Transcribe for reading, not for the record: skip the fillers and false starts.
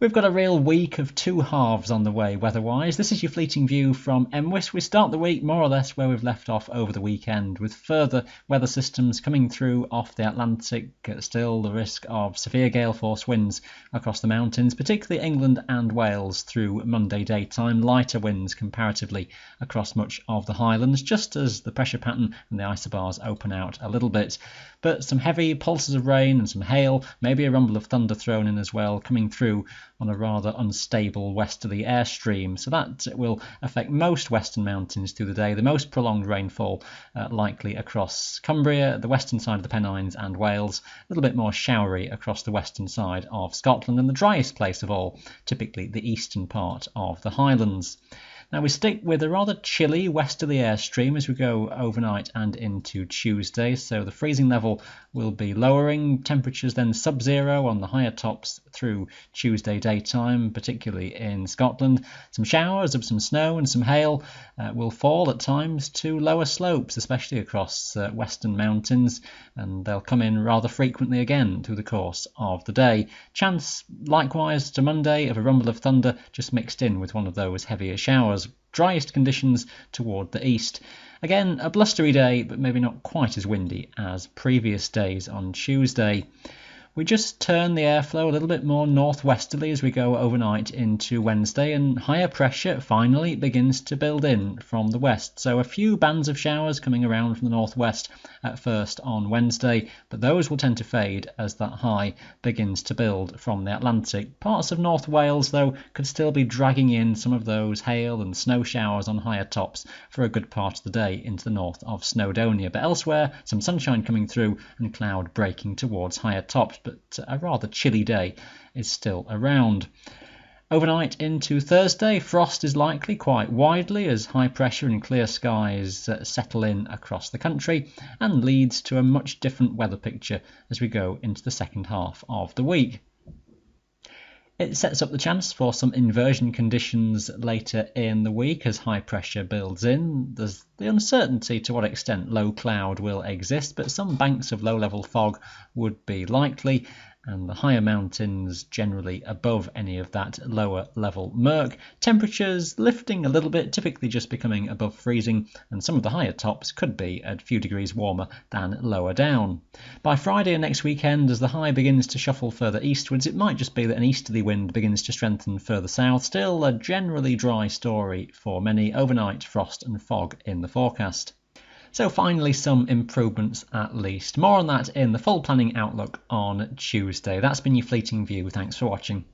We've got a real week of two halves on the way weather-wise. This is your fleeting view from Emwys. We start the week more or less where we've left off over the weekend, with further weather systems coming through off the Atlantic. Still the risk of severe gale force winds across the mountains, particularly England and Wales through Monday daytime. Lighter winds comparatively across much of the Highlands, just as the pressure pattern and the isobars open out a little bit. But some heavy pulses of rain and some hail, maybe a rumble of thunder thrown in as well, coming through on a rather unstable westerly airstream, so that will affect most western mountains through the day. The most prolonged rainfall likely across Cumbria, the western side of the Pennines and Wales, a little bit more showery across the western side of Scotland, and the driest place of all, typically the eastern part of the Highlands. Now we stick with a rather chilly westerly airstream as we go overnight and into Tuesday, so the freezing level will be lowering, temperatures then sub-zero on the higher tops through Tuesday daytime, particularly in Scotland. Some showers of some snow and some hail will fall at times to lower slopes, especially across western mountains, and they'll come in rather frequently again through the course of the day. Chance likewise to Monday of a rumble of thunder just mixed in with one of those heavier showers. Driest conditions toward the east. Again, a blustery day, but maybe not quite as windy as previous days on Tuesday. We just turn the airflow a little bit more northwesterly as we go overnight into Wednesday, and higher pressure finally begins to build in from the west. So a few bands of showers coming around from the northwest at first on Wednesday, but those will tend to fade as that high begins to build from the Atlantic. Parts of North Wales, though, could still be dragging in some of those hail and snow showers on higher tops for a good part of the day into the north of Snowdonia. But elsewhere, some sunshine coming through and cloud breaking towards higher tops, but a rather chilly day is still around. Overnight into Thursday, frost is likely quite widely as high pressure and clear skies settle in across the country, and leads to a much different weather picture as we go into the second half of the week. It sets up the chance for some inversion conditions later in the week as high pressure builds in. There's the uncertainty to what extent low cloud will exist, but some banks of low-level fog would be likely, and the higher mountains generally above any of that lower level murk. Temperatures lifting a little bit, typically just becoming above freezing, and some of the higher tops could be a few degrees warmer than lower down. By Friday and next weekend, as the high begins to shuffle further eastwards, it might just be that an easterly wind begins to strengthen further south. Still a generally dry story for many. Overnight frost and fog in the forecast. So finally some improvements at least. More on that in the full planning outlook on Tuesday. That's been your fleeting view. Thanks for watching.